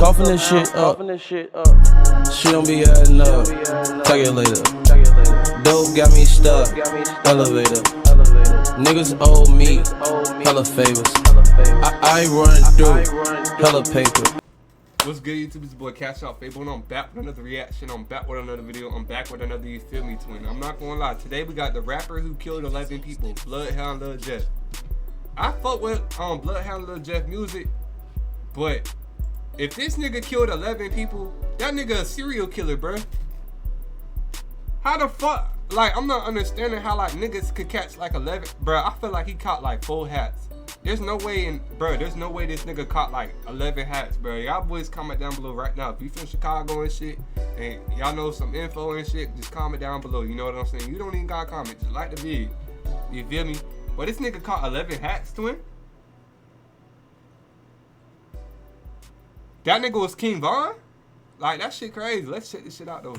Coughing this shit up. She don't be adding up. Take it later. Dope got me stuck. Elevator. Niggas owe me hella favors. I run through hella paper. What's good, YouTube? It's your boy CashOutFabo, and I'm back with another reaction. I'm back with another video. I'm back with another You Feel Me twin. I'm not gonna lie. Today we got the rapper who killed 11 people, Bloodhound Lil Jeff. I fuck with Bloodhound Lil Jeff music, but if this nigga killed 11 people, that nigga a serial killer, bruh. How the fuck? Like, I'm not understanding how like niggas could catch like 11, bruh. I feel like he caught like 4 hats. There's no way there's no way this nigga caught like 11 hats, bro. Y'all boys comment down below right now. If you from Chicago and shit, and y'all know some info and shit, just comment down below. You know what I'm saying? You don't even gotta comment, just like the video. You feel me? But this nigga caught 11 hats, twin. That nigga was King Von? Like, that shit crazy. Let's check this shit out though.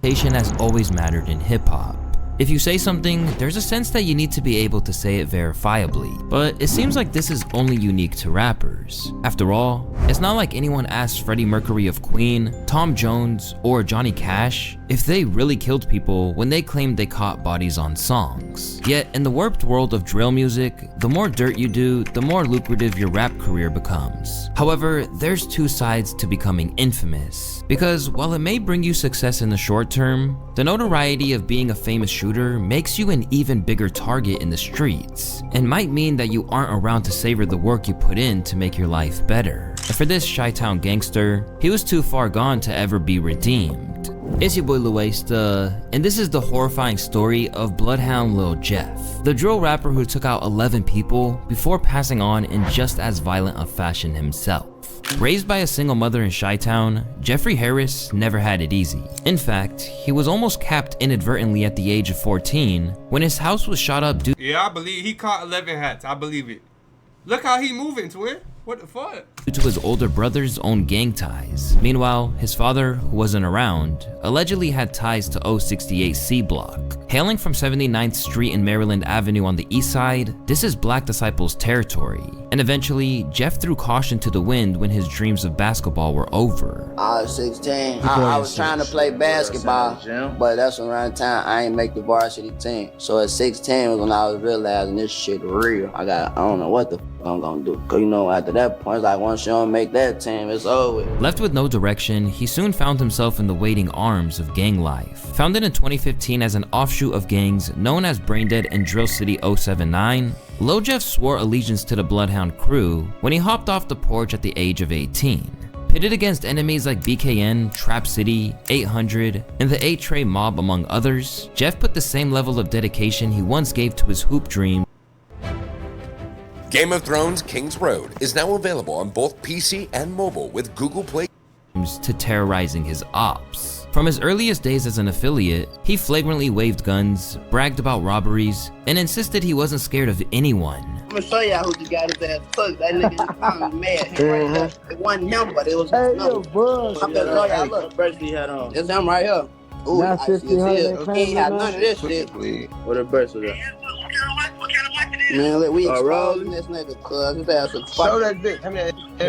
Has always mattered in hip-hop. If you say something, there's a sense that you need to be able to say it verifiably, but it seems like this is only unique to rappers. After all, it's not like anyone asked Freddie Mercury of Queen, Tom Jones, or Johnny Cash if they really killed people when they claimed they caught bodies on songs. Yet, in the warped world of drill music, the more dirt you do, the more lucrative your rap career becomes. However, there's two sides to becoming infamous, because while it may bring you success in the short term, the notoriety of being a famous shooter makes you an even bigger target in the streets, and might mean that you aren't around to savor the work you put in to make your life better. And for this Chi-Town gangster, he was too far gone to ever be redeemed. It's your boy Luesta, and this is the horrifying story of Bloodhound Lil Jeff, the drill rapper who took out 11 people before passing on in just as violent a fashion himself. Raised by a single mother in Chi-Town, Jeffrey Harris never had it easy. In fact, he was almost capped inadvertently at the age of 14 when his house was shot up due I believe he caught 11 hats. I believe it. Look how he moving, twin. What the fuck? Due to his older brother's own gang ties. Meanwhile, his father, who wasn't around, allegedly had ties to 068 C Block. Hailing from 79th Street and Maryland Avenue on the east side, this is Black Disciples territory. And eventually, Jeff threw caution to the wind when his dreams of basketball were over. I was 16. I was trying to play basketball, but that's around the time I ain't make the varsity team. So at 16 was when I was realizing this shit real. I don't know what the fuck I'm gonna do. Cause you know, after that point, it's like once you don't make that team, it's over. Left with no direction, he soon found himself in the waiting arms of gang life. Founded in 2015 as an offshoot of gangs known as Braindead and Drill City 079, Lil Jeff swore allegiance to the Bloodhound crew when he hopped off the porch at the age of 18. Pitted against enemies like BKN, Trap City, 800, and the 8-Tray Mob among others, Jeff put the same level of dedication he once gave to his hoop dream. Game of Thrones King's Road is now available on both PC and mobile with Google Play to terrorizing his ops. From his earliest days as an affiliate, he flagrantly waved guns, bragged about robberies, and insisted he wasn't scared of anyone. I'm gonna show y'all who just got his ass cooked. That nigga is mad. It wasn't him, but it was his number. I'm gonna show y'all, look. First he had on. It's him right here. Ooh, I see his he ain't had none of this shit. What a burst was that? Man, look, we exposing this nigga, cuz his ass is fucking. Show that dick.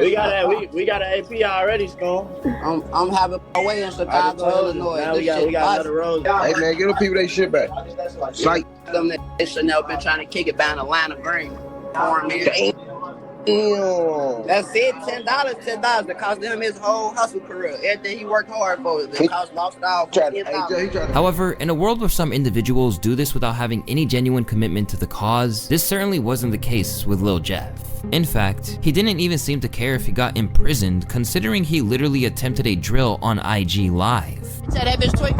We got an AP already, Scone. I'm having my way in Chicago, Illinois. Now we got another road. Hey man, get them people they shit back. Sight. Them that should never been trying to kick it down the line of green. Damn. That's it, $10. It cost him his whole hustle career. Everything he worked hard for, it cost lost all $10. However, in a world where some individuals do this without having any genuine commitment to the cause, this certainly wasn't the case with Lil Jeff. In fact, he didn't even seem to care if he got imprisoned, considering he literally attempted a drill on IG Live. Said that bitch tweak.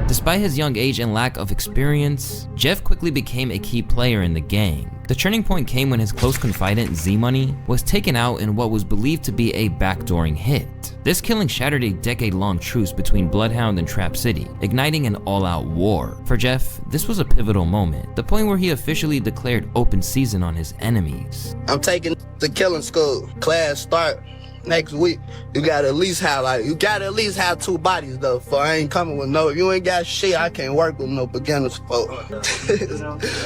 Despite his young age and lack of experience, Jeff quickly became a key player in the gang. The turning point came when his close confidant Z-Money was taken out in what was believed to be a backdooring hit. This killing shattered a decade-long truce between Bloodhound and Trap City, igniting an all-out war. For Jeff, this was a pivotal moment, the point where he officially declared open season on his enemies. I'm taking the killing school. Class start next week, you gotta at least have 2 bodies though. For I ain't coming with no. If you ain't got shit, I can't work with no beginners folk.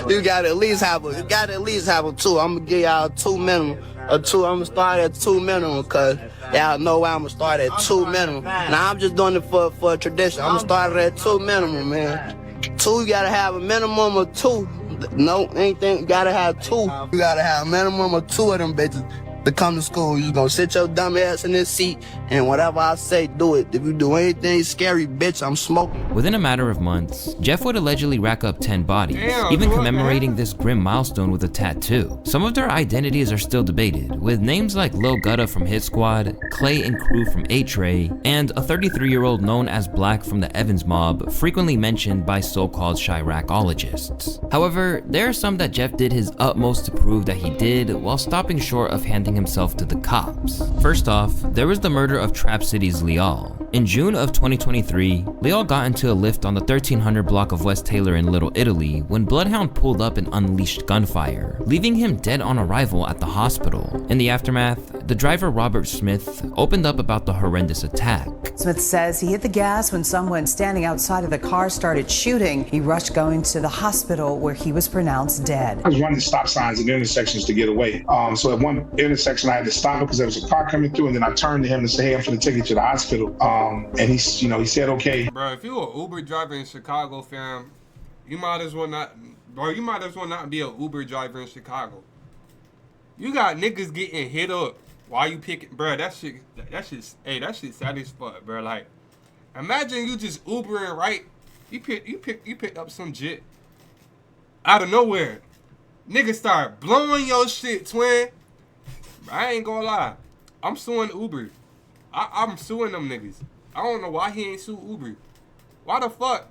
You gotta at least have a 2. I'm gonna give y'all 2 minimum. I'm gonna start at 2 minimum, cause y'all know why I'm gonna start at 2 minimum. Now I'm just doing it for a tradition. I'm gonna start at 2 minimum, man. 2, you gotta have a minimum of 2. No, anything, you gotta have 2. You gotta have a minimum of 2 of them bitches to come to school. You gonna sit your dumb ass in this seat, and whatever I say, do it. If you do anything scary, bitch, I'm smoking. Within a matter of months, Jeff would allegedly rack up 10 bodies, even commemorating this grim milestone with a tattoo. Some of their identities are still debated, with names like Lil Gutta from Hit Squad, Clay and Crew from 8-Tray, and a 33-year-old known as Black from the Evans Mob frequently mentioned by so-called Chiracologists. However, there are some that Jeff did his utmost to prove that he did, while stopping short of handing himself to the cops. First off, there was the murder of Trap City's LIL. In June of 2023, LIL got into a lift on the 1300 block of West Taylor in Little Italy when Bloodhound pulled up and unleashed gunfire, leaving him dead on arrival at the hospital. In the aftermath, the driver Robert Smith opened up about the horrendous attack. Smith says he hit the gas when someone standing outside of the car started shooting. He rushed going to the hospital where he was pronounced dead. I was running stop signs at intersections to get away. So at one intersection I had to stop because there was a car coming through, and then I turned to him and said, "Hey, I'm going to take you to the hospital." And he said, "Okay." Bro, if you're an Uber driver in Chicago, fam, you might as well not be an Uber driver in Chicago. You got niggas getting hit up while you picking, bro. That shit sad as fuck, bro. Like, imagine you just Ubering, right? You picked up some jit out of nowhere. Niggas start blowing your shit, twin. I ain't gonna lie. I'm suing Uber. I'm suing them niggas. I don't know why he ain't sue Uber. Why the fuck?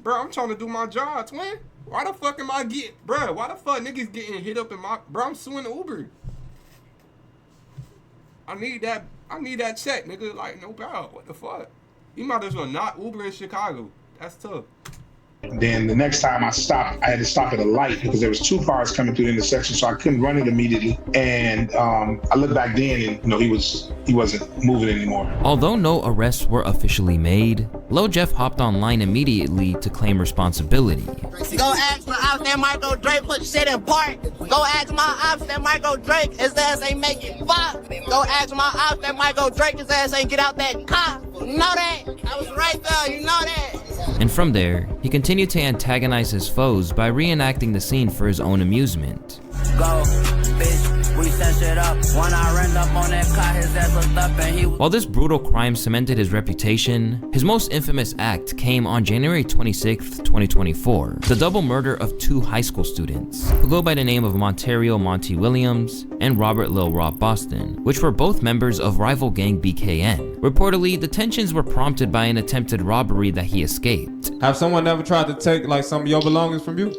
Bro, I'm trying to do my job, twin. Why the fuck am I getting... Bro, why the fuck niggas getting hit up in my... Bro, I'm suing Uber. I need that check, nigga. Like, no doubt. What the fuck? You might as well not Uber in Chicago. That's tough. Then the next time I stopped, I had to stop at a light because there was 2 cars coming through the intersection, so I couldn't run it immediately. And I looked back then, and he wasn't moving anymore. Although no arrests were officially made, Lil Jeff hopped online immediately to claim responsibility. Go ask my ops that Michael Drake put shit in park. Go ask my ops that Michael Drake his ass ain't making fuck. Go ask my ops that Michael Drake his ass ain't get out that car. You know that? I was right there. You know that? And from there, he continued to antagonize his foes by reenacting the scene for his own amusement. Go, bitch, we set shit up. When I ran up on that car, his ass looked up and he... While this brutal crime cemented his reputation, his most infamous act came on January 26th, 2024. The double murder of 2 high school students, who go by the name of Montario Monty Williams and Robert Lil Rob Boston, which were both members of rival gang BKN. Reportedly, the tensions were prompted by an attempted robbery that he escaped. Have someone ever tried to take like some of your belongings from you?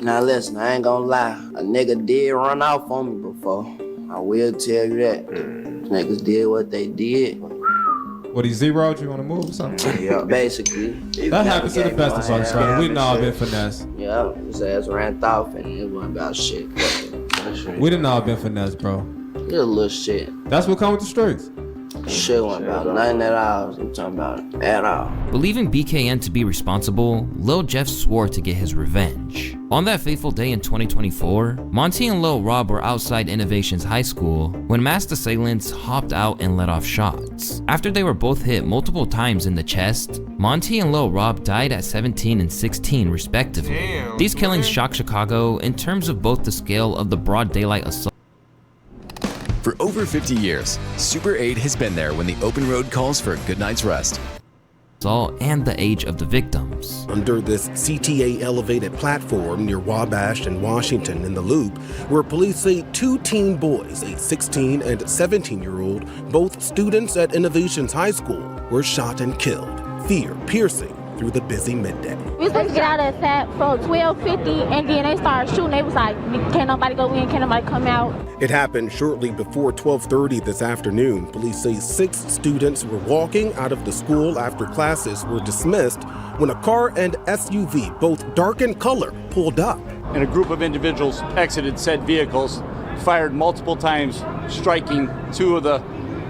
Now listen, I ain't gonna lie. A nigga did run off on me before. I will tell you that. Niggas did what they did. What, he zeroed you on the move or something? Yeah, basically. That happens to the best of us, brother. We done all been finessed. Yeah, his ass ran off and it wasn't about shit. We done all been finessed, bro. Just a little shit. That's what comes with the streets. Shit wasn't about nothing at all. I'm talking about at all. Believing BKN to be responsible, Lil Jeff swore to get his revenge. On that fateful day in 2024, Monty and Lil Rob were outside Innovations High School when masked assailants hopped out and let off shots. After they were both hit multiple times in the chest, Monty and Lil Rob died at 17 and 16 respectively. Damn, These killings shocked Chicago in terms of both the scale of the broad daylight assault. For over 50 years, Super 8 has been there when the open road calls for a good night's rest. And the age of the victims. Under this CTA elevated platform near Wabash and Washington in the Loop, where police say 2 teen boys, a 16 and 17-year-old, both students at Innovations High School, were shot and killed, fear piercing through the busy midday. We were supposed to get out of that for 12:50, and then they started shooting. They was like, can't nobody go in, can't nobody come out. It happened shortly before 12:30 this afternoon. Police say 6 students were walking out of the school after classes were dismissed when a car and SUV, both dark in color, pulled up. And a group of individuals exited said vehicles, fired multiple times, striking 2 of the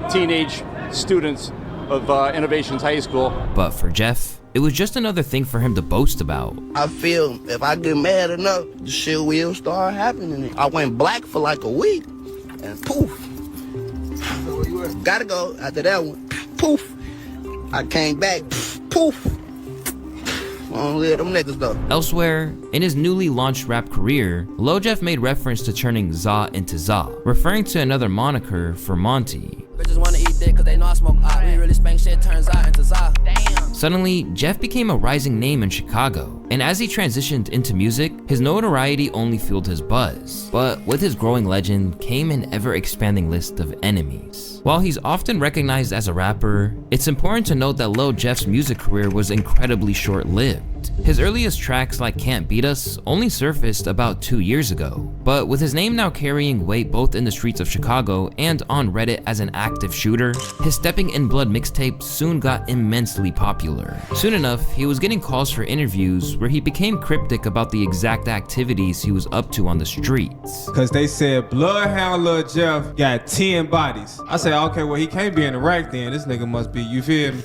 teenage students of Innovations High School. But for Jeff, it was just another thing for him to boast about. I feel if I get mad enough, the shit will start happening. I went black for like a week, and poof. Gotta go after that one. Poof. I came back. Poof. I don't live them niggas though. Elsewhere, in his newly launched rap career, Lil Jeff made reference to turning Za into Za, referring to another moniker for Monty. Bitches wanna eat dick cause they know I smoke out. We really spank shit, turns out into Za. Damn. Suddenly, Jeff became a rising name in Chicago, and as he transitioned into music, his notoriety only fueled his buzz. But with his growing legend came an ever-expanding list of enemies. While he's often recognized as a rapper, it's important to note that Lil Jeff's music career was incredibly short-lived. His earliest tracks like Can't Beat Us only surfaced about 2 years ago, but with his name now carrying weight both in the streets of Chicago and on Reddit as an active shooter, his Stepping in Blood mixtape soon got immensely popular. Soon enough, he was getting calls for interviews where he became cryptic about the exact activities he was up to on the streets. Cause they said Bloodhound Lil Jeff got 10 bodies. I said, okay, well he can't be in Iraq then, this nigga must be, you feel me,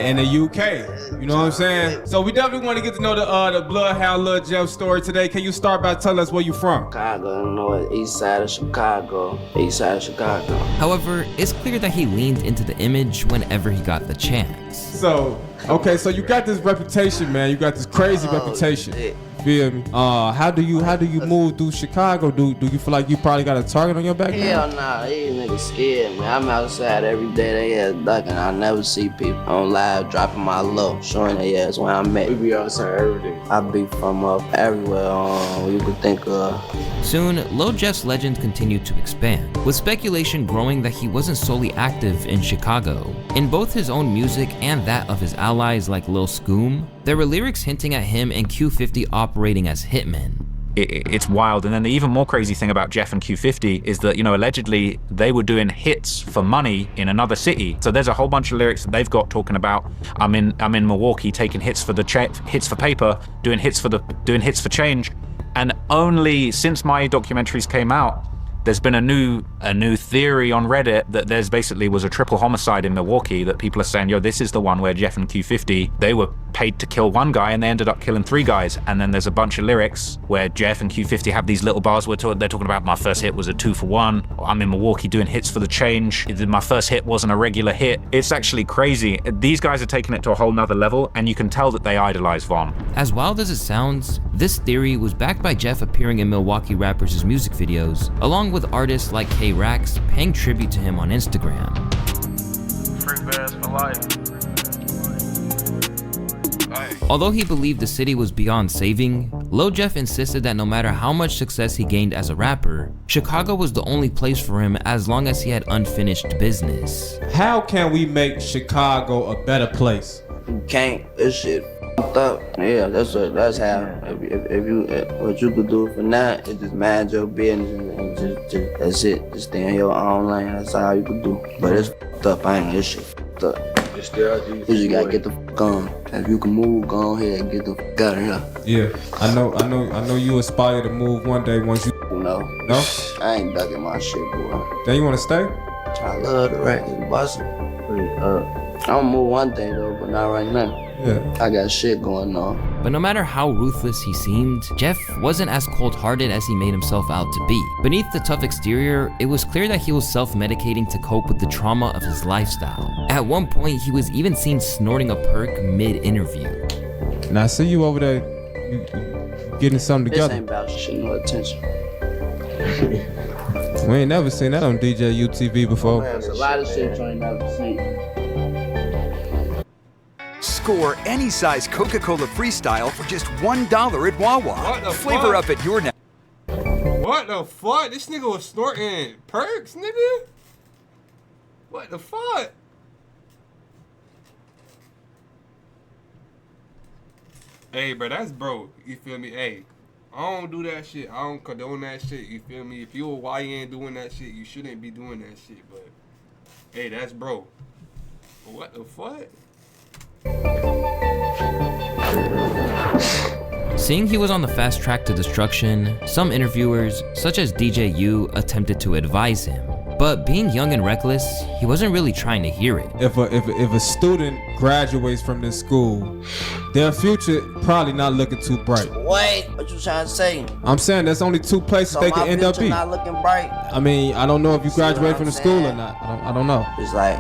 in the UK. You know what I'm saying? So we definitely want to get to know the Bloodhound Lil Jeff story today. Can you start by telling us where you from? Chicago, you know it, east side of Chicago. East side of Chicago. However, it's clear that he leaned into the image whenever he got the chance. So, okay, so you got this reputation, man. You got this crazy reputation. Shit. Feel me? How do you move through Chicago? Do you feel like you probably got a target on your back? Hell nah, these niggas scared me. I'm outside every day, they ass ducking. I never see people on live dropping my low, showing their ass where I'm at. We be outside every day. I be from up everywhere you could think of. Soon, Lil Jeff's legend continued to expand, with speculation growing that he wasn't solely active in Chicago. In both his own music and that of his allies like Lil Scoom, there were lyrics hinting at him and Q50 operating as hitmen. It's wild. And then the even more crazy thing about Jeff and Q50 is that, you know, allegedly they were doing hits for money in another city. So there's a whole bunch of lyrics that they've got talking about I'm in Milwaukee taking hits for hits for paper, doing hits for change. And only since my documentaries came out, there's been a new theory on Reddit that there's basically was a triple homicide in Milwaukee that people are saying, yo, this is the one where Jeff and Q50, they were paid to kill one guy and they ended up killing 3 guys. And then there's a bunch of lyrics where Jeff and Q50 have these little bars where they're talking about my first hit was a 2 for 1. I'm in Milwaukee doing hits for the change. My first hit wasn't a regular hit. It's actually crazy. These guys are taking it to a whole nother level and you can tell that they idolize Von. As wild as it sounds, this theory was backed by Jeff appearing in Milwaukee rappers' music videos, along with artists like K-Rax paying tribute to him on Instagram. Free bass for life. Although he believed the city was beyond saving, Lil Jeff insisted that no matter how much success he gained as a rapper, Chicago was the only place for him as long as he had unfinished business. How can we make Chicago a better place? You can't. This shit f***ed up. Yeah, that's how. If you what you could do for now is just mind your business and just that's it. Just stay in your own lane. That's all you could do. But it's f***ed up. I ain't this shit f***ed up. You just gotta get the f*** on. If you can move, go ahead and get the f*** out of here. Yeah, I know you aspire to move one day once you. No. No? I ain't ducking my shit, boy. Then you wanna stay? I love the record, bossy. I'm gonna move one day though, but not right now. Yeah. I got shit going on. But no matter how ruthless he seemed, Jeff wasn't as cold-hearted as he made himself out to be. Beneath the tough exterior, it was clear that he was self-medicating to cope with the trauma of his lifestyle. At one point, he was even seen snorting a perk mid-interview. Now I see you over there, you getting something together. This ain't about shit, no attention. We ain't never seen that on DJ UTV before. There's a lot of shit you ain't never seen. Score any size Coca-Cola Freestyle for just $1 at Wawa. What the Flavor fuck? up at your neck. What the fuck? This nigga was snorting perks, nigga? What the fuck? Hey, bro, that's broke. You feel me? Hey, I don't do that shit. I don't condone that shit. You feel me? If you a YN doing that shit, you shouldn't be doing that shit. But, hey, that's broke. But what the fuck? Seeing he was on the fast track to destruction, some interviewers, such as DJ U, attempted to advise him. But being young and reckless, he wasn't really trying to hear it. If a student graduates from this school, their future probably not looking too bright. Wait, what you trying to say? I'm saying there's only two places they can end up being. not looking bright. I mean, I don't know if you graduate from the school or not. I don't know. It's like,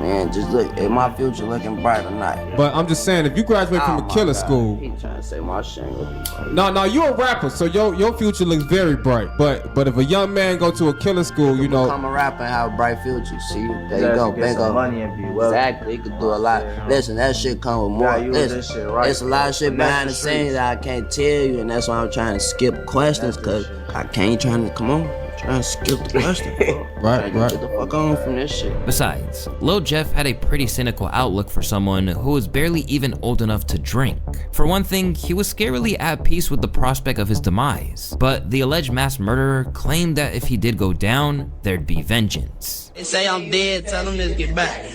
man, just look, is my future looking bright or not? But I'm just saying, if you graduate from a killer school, he trying to say my shit ain't looking bright. no, you're a rapper, so your future looks very bright. But if a young man go to a killer school, you know, become a rapper and have a bright future. See, there you go, bingo. Money and be well. Exactly, he could do a lot. Listen, that shit come with more. Listen, there's a lot of shit behind the scenes that I can't tell you, and that's why I'm trying to skip questions, cause I can't come on. Trying to skip the question. Right. Get the fuck on from this shit. Besides, Lil Jeff had a pretty cynical outlook for someone who was barely even old enough to drink. For one thing, he was scarily at peace with the prospect of his demise, but the alleged mass murderer claimed that if he did go down, there'd be vengeance. They say I'm dead, tell them to get back.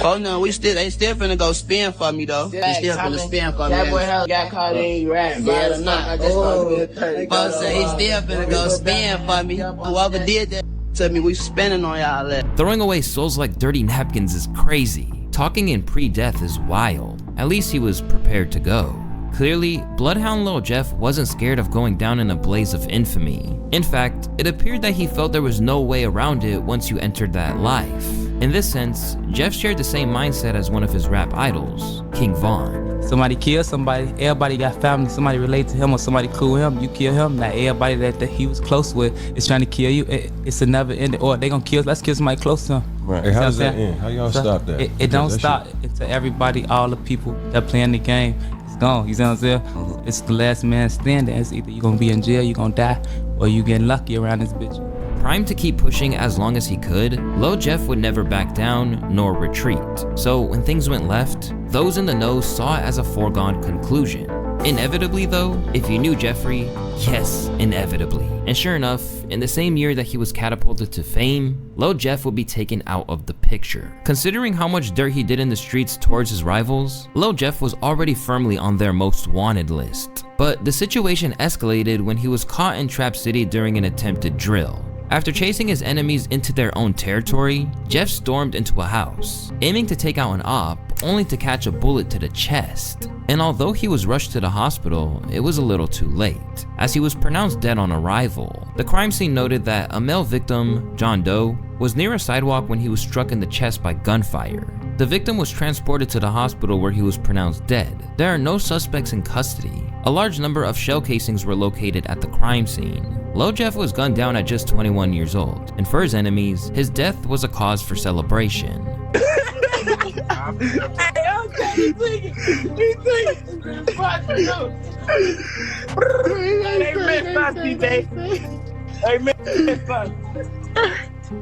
Oh no, they still finna go spin for me though. They still finna spin for me. That boy hell got caught in rap, bad or not. Folks say he still finna go spin for me. Whoever did that to me, we spinning on y'all that. Throwing away souls like dirty napkins is crazy. Talking in pre-death is wild. At least he was prepared to go. Clearly, Bloodhound Lil Jeff wasn't scared of going down in a blaze of infamy. In fact, it appeared that he felt there was no way around it once you entered that life. In this sense, Jeff shared the same mindset as one of his rap idols, King Von. Somebody kill somebody, everybody got family, somebody relate to him or somebody cool him, you kill him. Now everybody that he was close with is trying to kill you. It's a never ending, or they gonna kill, let's kill somebody close to him. Right. Hey, how does that end? How y'all stop that? It don't stop. It's to everybody, all the people that playing the game. Gone, you see what I'm saying? It's the last man standing. It's either you're gonna be in jail, you're gonna die, or you getting lucky around this bitch. Primed to keep pushing as long as he could, Lil Jeff would never back down nor retreat. So when things went left, those in the know saw it as a foregone conclusion. Inevitably though, if you knew Jeffrey, yes, inevitably. And sure enough, in the same year that he was catapulted to fame, Lil Jeff would be taken out of the picture. Considering how much dirt he did in the streets towards his rivals, Lil Jeff was already firmly on their most wanted list. But the situation escalated when he was caught in Trap City during an attempted drill. After chasing his enemies into their own territory, Jeff stormed into a house, aiming to take out an op, only to catch a bullet to the chest. And although he was rushed to the hospital, it was a little too late, as he was pronounced dead on arrival. The crime scene noted that a male victim, John Doe, was near a sidewalk when he was struck in the chest by gunfire. The victim was transported to the hospital where he was pronounced dead. There are no suspects in custody. A large number of shell casings were located at the crime scene. Lil Jeff was gunned down at just 21 years old, and for his enemies, his death was a cause for celebration.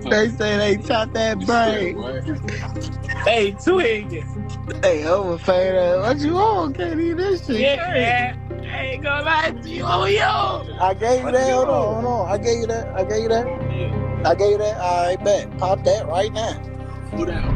They say they chopped that brain. Hey, twig. Hey, overpaid. What you on? Can't eat this shit. Yeah, I ain't gonna lie to you. Oh, yo. I gave you that. Hold on. I gave you that. I gave you that. All right, bet. Pop that right now.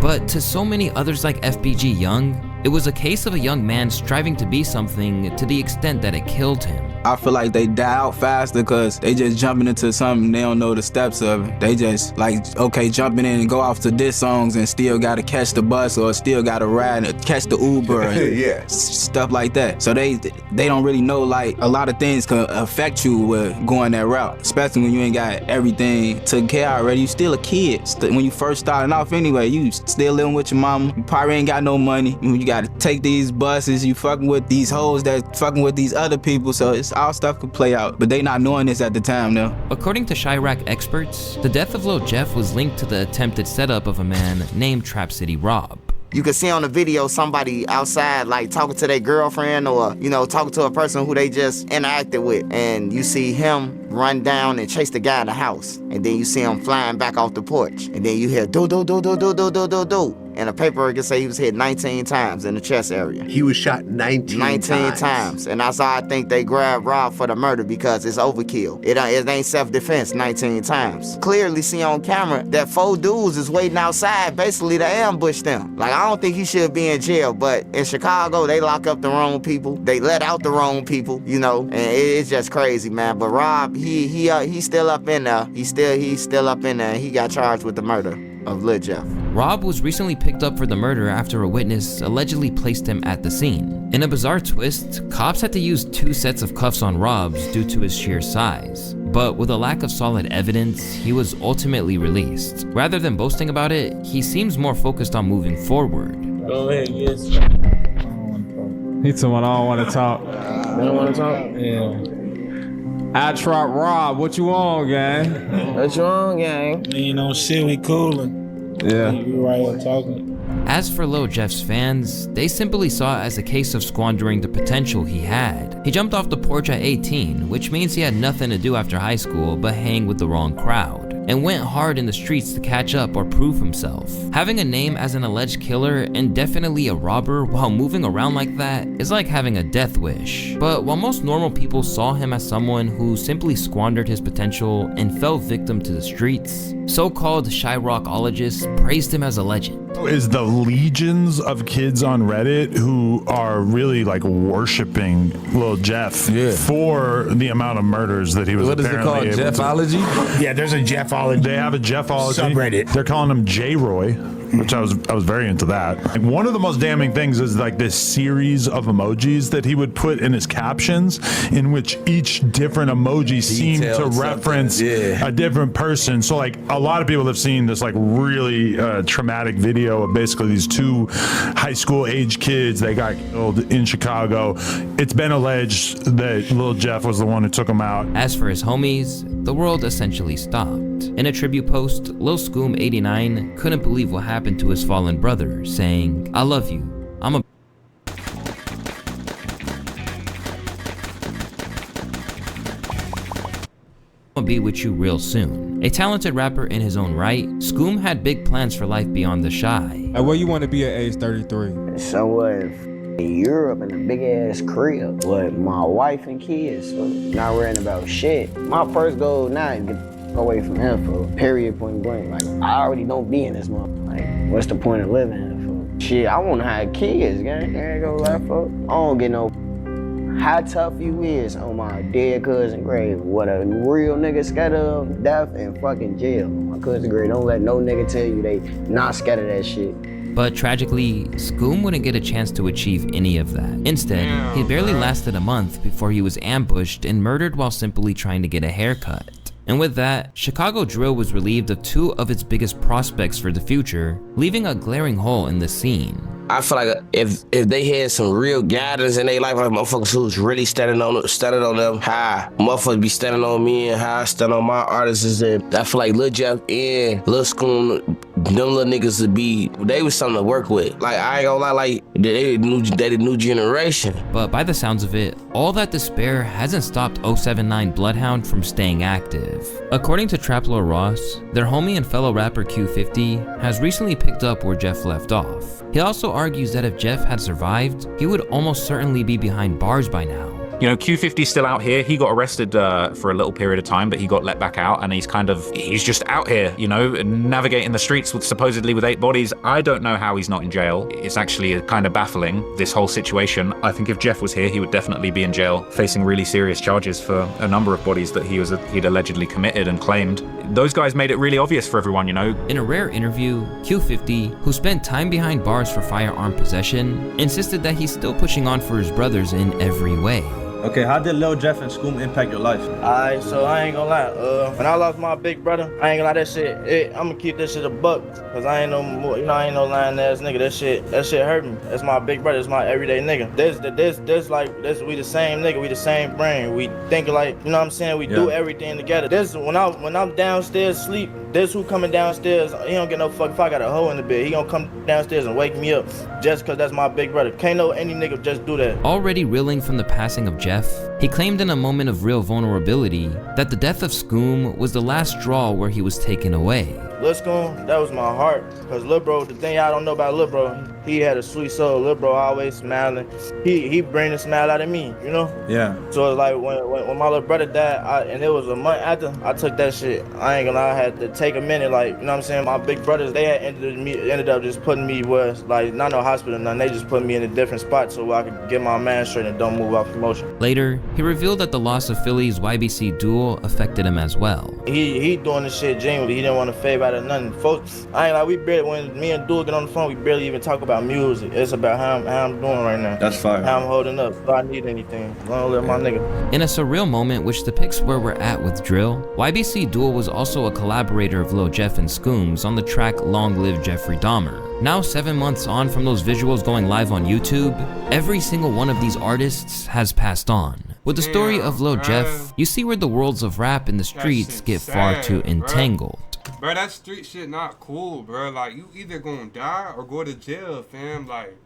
But to so many others like FBG Young, it was a case of a young man striving to be something to the extent that it killed him. I feel like they die out faster because they just jumping into something they don't know the steps of it. They just like, okay, jumping in and go off to diss songs and still gotta catch the bus or still gotta ride and catch the Uber and yeah. Stuff like that. So they don't really know like a lot of things can affect you with going that route, especially when you ain't got everything taken care of already. You still a kid. When you first starting off anyway, you still living with your mama. You probably ain't got no money. You gotta take these buses, you fucking with these hoes that fucking with these other people, so it's all stuff could play out, but they not knowing this at the time though. According to Chirac experts, the death of Lil Jeff was linked to the attempted setup of a man named Trap City Rob. You can see on the video somebody outside like talking to their girlfriend or, you know, talking to a person who they just interacted with, and you see him run down and chase the guy in the house, and then you see him flying back off the porch, and then you hear do do do do do do do do do. and the paperwork can say he was hit 19 times in the chest area. He was shot 19 times. And that's how I think they grabbed Rob for the murder, because it's overkill. It ain't self-defense 19 times. Clearly see on camera that 4 dudes is waiting outside basically to ambush them. Like, I don't think he should be in jail, but in Chicago, they lock up the wrong people. They let out the wrong people, you know, and it's just crazy, man. But Rob, he's still up in there. He's still up in there. He got charged with the murder of Lil Jeff. Rob was recently picked up for the murder after a witness allegedly placed him at the scene. In a bizarre twist, cops had to use 2 sets of cuffs on Rob's due to his sheer size. But with a lack of solid evidence, he was ultimately released. Rather than boasting about it, he seems more focused on moving forward. Go ahead, yes. He's someone I don't want to talk. You don't want to talk? Yeah. I trot Rob, what you on, gang? What you on, gang? You know, shit, we coolin'. Yeah. We right here talking. As for Lil Jeff's fans, they simply saw it as a case of squandering the potential he had. He jumped off the porch at 18, which means he had nothing to do after high school but hang with the wrong crowd, and went hard in the streets to catch up or prove himself. Having a name as an alleged killer and definitely a robber while moving around like that is like having a death wish. But while most normal people saw him as someone who simply squandered his potential and fell victim to the streets, so-called Chirocologists praised him as a legend. Is the legions of kids on Reddit who are really like worshiping Lil Jeff for the amount of murders that he was apparently able to. Jeffology? Yeah, there's a Jeffology. They have a Jeffology subreddit. They're calling him J-Roy, which I was very into that. Like, one of the most damning things is like this series of emojis that he would put in his captions, in which each different emoji seemed to reference a different person. So like a lot of people have seen this like really traumatic video of basically these 2 high school age kids. They got killed in Chicago. It's been alleged that Lil Jeff was the one who took them out. As for his homies, the world essentially stopped. In a tribute post, Lil Scoom89 couldn't believe what happened to his fallen brother, saying, "I love you. I'm gonna be with you real soon." A talented rapper in his own right, Scoom had big plans for life beyond the shy. Where you want to be at age 33? Somewhere in Europe in a big ass crib with my wife and kids, so not worrying about shit. My first goal now is get away from him for period, point blank. Like, I already don't be in this motherfucker. Like, what's the point of living here for? Shit, I wanna have kids, gang. I ain't gonna lie, fuck. I don't get no how tough you is on my dead cousin grave. What a real nigga scared of, death and fucking jail. My cousin grave, don't let no nigga tell you they not scared of that shit. But tragically, Scoom wouldn't get a chance to achieve any of that. Instead, he barely lasted a month before he was ambushed and murdered while simply trying to get a haircut. And with that, Chicago Drill was relieved of 2 of its biggest prospects for the future, leaving a glaring hole in the scene. I feel like if they had some real guidance in their life, like motherfuckers who's really standing on them, how motherfuckers be standing on me and how I stand on my artists, and I feel like Lil Jeff and Lil Scoom, them little niggas they was something to work with. Like, I ain't gonna lie, like they the new generation. But by the sounds of it, all that despair hasn't stopped 079 Bloodhound from staying active. According to Traplor Ross, their homie and fellow rapper Q50 has recently picked up where Jeff left off. He also argues that if Jeff had survived, he would almost certainly be behind bars by now. You know, Q50's still out here. He got arrested for a little period of time, but he got let back out, and he's just out here, you know, navigating the streets supposedly with 8 bodies. I don't know how he's not in jail. It's actually kind of baffling, this whole situation. I think if Jeff was here, he would definitely be in jail, facing really serious charges for a number of bodies that he'd allegedly committed and claimed. Those guys made it really obvious for everyone, you know. In a rare interview, Q50, who spent time behind bars for firearm possession, insisted that he's still pushing on for his brothers in every way. Okay, how did Lil Jeff and Scoom impact your life? Alright, so I ain't gonna lie. When I lost my big brother, I ain't gonna lie, that shit, I'm gonna keep this shit a buck. Cause I ain't no more, you know, I ain't no lying ass nigga. That shit hurt me. That's my big brother, that's my everyday nigga. This, we the same nigga, we the same brain. We think like, you know what I'm saying? We do everything together. This, when I'm downstairs sleep, this who coming downstairs, he don't get no fuck if I got a hole in the bed. He gonna come downstairs and wake me up just cause that's my big brother. Can't no any nigga just do that. Already reeling from the passing of Jeff, Jeff, he claimed in a moment of real vulnerability that the death of Scoom was the last straw where he was taken away. Lil Scoom, that was my heart. Cause Lil Bro, the thing y'all don't know about Lil Bro, he had a sweet soul. Lil Bro always smiling. He bring a smile out of me, you know? Yeah. So it's like when my little brother died, and it was a month after, I took that shit. I ain't gonna lie, I had to take a minute, like, you know what I'm saying? My big brothers, they had ended up just putting me where, like, not no hospital, nothing. They just put me in a different spot so I could get my mind straight and don't move off emotion. Later, he revealed that the loss of Philly's YBC duel affected him as well. He doing this shit genuinely. He didn't want to fade out of nothing. Folks, I ain't like, we barely, when me and Duel get on the phone, we barely even talk about music. It's about how I'm doing right now. That's fire. How I'm holding up. If I need anything, I'm gonna let my nigga. In a surreal moment which depicts where we're at with drill, YBC Duel was also a collaborator of Lil Jeff and Scooms on the track Long Live Jeffrey Dahmer. Now 7 months on from those visuals going live on YouTube, every single one of these artists has passed on. With the story of Lil Jeff, you see where the worlds of rap and the streets get far too entangled. Bro, that street shit not cool, bro. Like, you either gonna die or go to jail, fam. Like,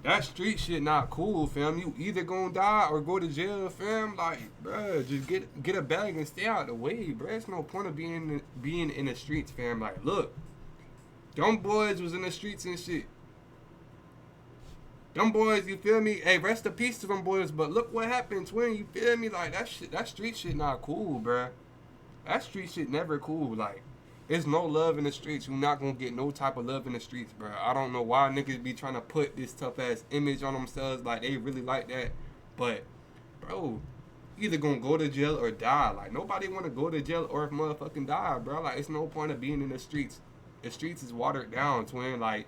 that street shit not cool, fam. You either gonna die or go to jail, fam. Like, bro, just get a bag and stay out the way, bro. There's no point of being in the streets, fam. Like, look, them boys was in the streets and shit. Them boys, you feel me? Hey, rest in peace to them boys. But look what happened, twin. You feel me? Like, that street shit not cool, bro. That street shit never cool. Like, there's no love in the streets. You're not gonna get no type of love in the streets, bro. I don't know why niggas be trying to put this tough ass image on themselves like they really like that. But, bro, either gonna go to jail or die. Like, nobody wanna go to jail or motherfucking die, bro. Like, it's no point of being in the streets. The streets is watered down, twin. Like,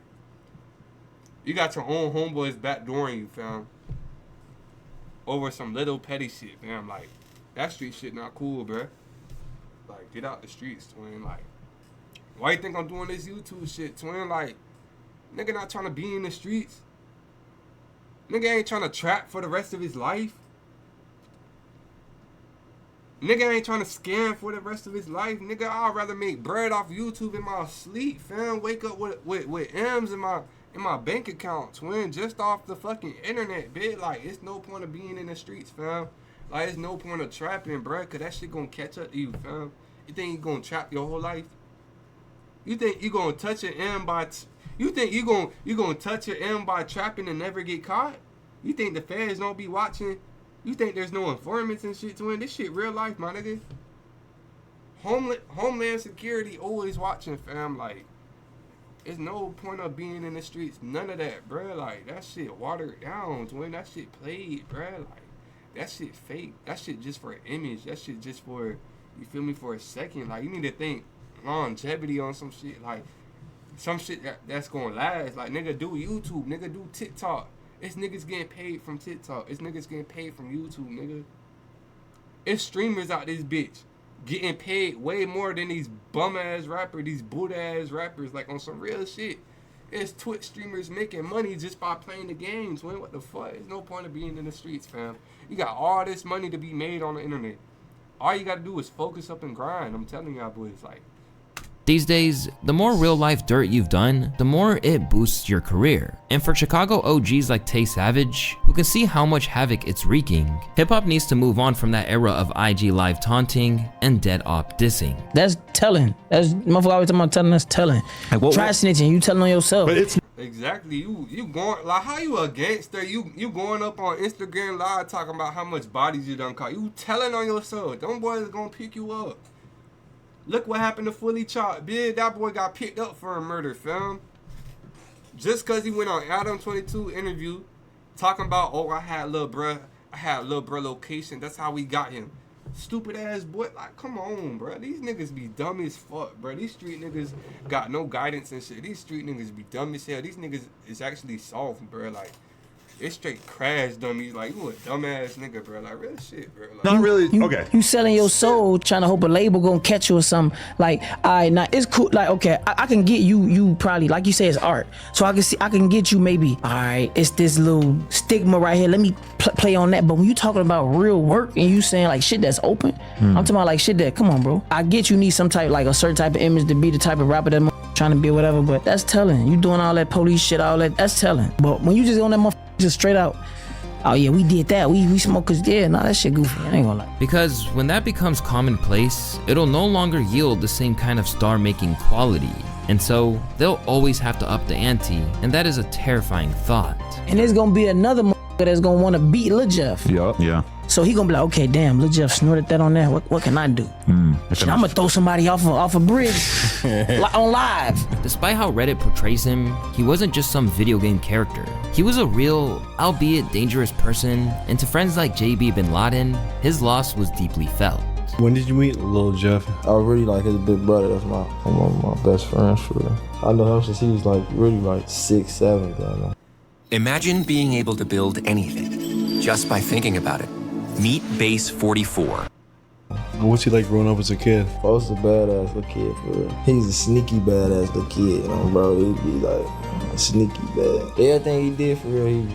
you got your own homeboys backdooring you, fam. Over some little petty shit, fam. Like, that street shit not cool, bro. Like, get out the streets, twin. Like, why you think I'm doing this YouTube shit, twin? Like, nigga not trying to be in the streets. Nigga ain't trying to trap for the rest of his life. Nigga ain't trying to scam for the rest of his life. Nigga, I'd rather make bread off YouTube in my sleep, fam. Wake up with M's in my bank account, twin. Just off the fucking internet, bitch. Like, it's no point of being in the streets, fam. Like, there's no point of trapping, bruh, cause that shit gonna catch up to you, fam. You think you gonna trap your whole life? You think you gonna touch your M by you gonna touch your M by trapping and never get caught? You think the feds don't be watching? You think there's no informants and shit, twin? This shit real life, my nigga. Homeland Security always watching, fam. Like, there's no point of being in the streets. None of that, bruh. Like, that shit watered down, twin. That shit played, bruh. Like, that shit fake. That shit just for an image. That shit just for, you feel me, for a second. Like, you need to think longevity on some shit. Like, some shit that's gonna last. Like, nigga, do YouTube. Nigga, do TikTok. It's niggas getting paid from TikTok. It's niggas getting paid from YouTube, nigga. It's streamers out this bitch getting paid way more than these bum-ass rappers, these boot-ass rappers, like, on some real shit. It's Twitch streamers making money just by playing the games, man. What the fuck? There's no point of being in the streets, fam. You got all this money to be made on the internet. All you gotta do is focus up and grind. I'm telling y'all boys, like. These days, the more real life dirt you've done, the more it boosts your career. And for Chicago OGs like Tay Savage, who can see how much havoc it's wreaking, hip-hop needs to move on from that era of IG live taunting and dead op dissing. That's telling. That's motherfucker always talking about telling, that's telling. Try snitching, you telling on yourself. But it's Exactly. You going, like, how you a gangster? You going up on Instagram live talking about how much bodies you done caught. You telling on yourself. Them boys gonna pick you up. Look what happened to Fully Chopped. Big, that boy got picked up for a murder, fam. Just cause he went on Adam 22 interview talking about, oh, I had little bruh location. That's how we got him. Stupid ass boy. Like, come on, bro. These niggas be dumb as fuck, bro. These street niggas got no guidance and shit. These street niggas be dumb as hell. These niggas is actually soft, bro. Like, it's straight crash dummies. Like, you a dumbass nigga, bro. Like, real shit, bro. Like, not really. Okay. You selling your soul, trying to hope a label gonna catch you or something. Like, alright, now it's cool. Like, okay, I can get you probably, like you say, it's art. So I can get you maybe, alright, it's this little stigma right here. Let me play on that. But when you talking about real work and you saying like shit that's open, I'm talking about like shit that, come on, bro. I get you need some type, like a certain type of image to be the type of rapper that trying to be or whatever, but that's telling. You doing all that police shit, all that, that's telling. But when you just on that motherfucker just straight out, oh yeah, we did that. We smokers did. Nah, that shit goofy. I ain't gonna lie. Because when that becomes commonplace, it'll no longer yield the same kind of star-making quality. And so they'll always have to up the ante, and that is a terrifying thought. And there's gonna be another motherfucker that's gonna wanna beat Lil Jeff. Yup. Yeah. So he gonna be like, okay, damn, Lil Jeff snorted that on there. What can I do? I'm gonna throw somebody off a bridge on live. Despite how Reddit portrays him, he wasn't just some video game character. He was a real, albeit dangerous person, and to friends like JB Bin Laden, his loss was deeply felt. When did you meet Lil Jeff? I was really like his big brother. That's one of my best friends for real. I know him since he was like really like 6, 7 down. Imagine being able to build anything just by thinking about it. Meet Base 44. What's he like growing up as a kid? Post a badass little kid for real. He's a sneaky badass little kid, you know, bro. He'd be like a sneaky bad. Everything he did for real,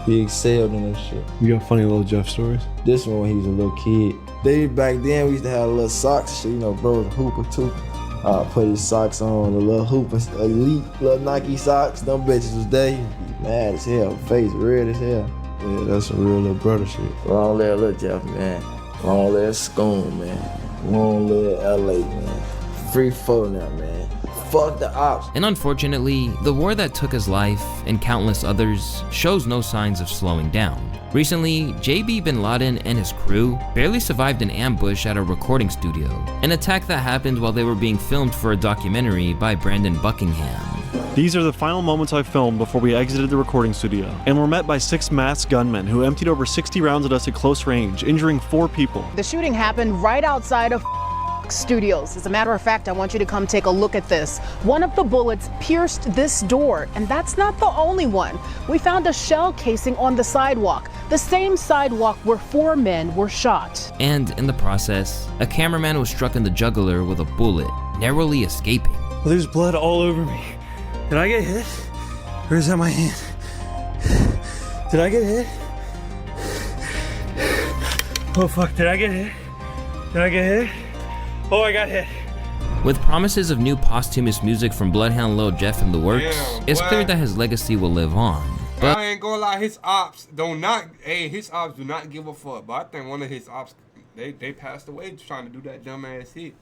he excelled in that shit. You got funny Lil Jeff stories? This one when he was a little kid. Back then we used to have little socks and shit, you know, bro was a hooper too. Put his socks on, the little hooper, elite little Nike socks. Them bitches was there. He'd be mad as hell, face red as hell. Yeah, that's some real little brother shit. Long live Lil Jeff, man. Long live Schoon, man. Long live LA, man. Free for now, man. Fuck the ops. And unfortunately, the war that took his life and countless others shows no signs of slowing down. Recently, JB Bin Laden and his crew barely survived an ambush at a recording studio, an attack that happened while they were being filmed for a documentary by Brandon Buckingham. These are the final moments I filmed before we exited the recording studio, and were met by 6 masked gunmen who emptied over 60 rounds at us at close range, injuring 4 people. The shooting happened right outside of Studios. As a matter of fact, I want you to come take a look at this. One of the bullets pierced this door, and that's not the only one. We found a shell casing on the sidewalk, the same sidewalk where 4 men were shot. And in the process, a cameraman was struck in the jugular with a bullet, narrowly escaping. Well, there's blood all over me. Did I get hit? Or is that my hand? Did I get hit? Oh fuck, did I get hit? Did I get hit? Oh, I got hit. With promises of new posthumous music from Bloodhound Lil Jeff in the works, it's clear that his legacy will live on. But I ain't gonna lie, his ops do not give a fuck. But I think one of his ops, they passed away trying to do that dumbass hit.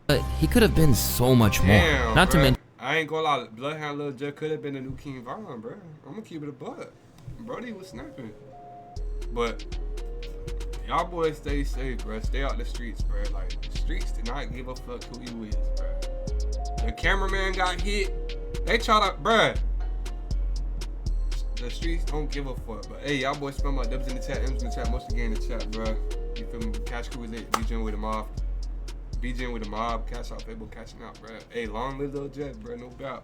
But he could have been so much more. Damn, Not to mention, I ain't gonna lie, Bloodhound Lil Jeff could have been the new King Von, bro. I'm gonna keep it a buck. Brody was snapping. But y'all boys stay safe, bro. Stay out the streets, bro. Like, the streets do not give a fuck who you is, bro. The cameraman got hit. They try to, bro. The streets don't give a fuck. But hey, y'all boys spell my Dubs in the chat, M's in the chat, most of the game in the chat, bro. You feel me? Cash Crew with it, BJing with the mob. BJing with the mob, CashOutFabo cashing out, bro. Hey, long live Lil Jeff, bro, no doubt.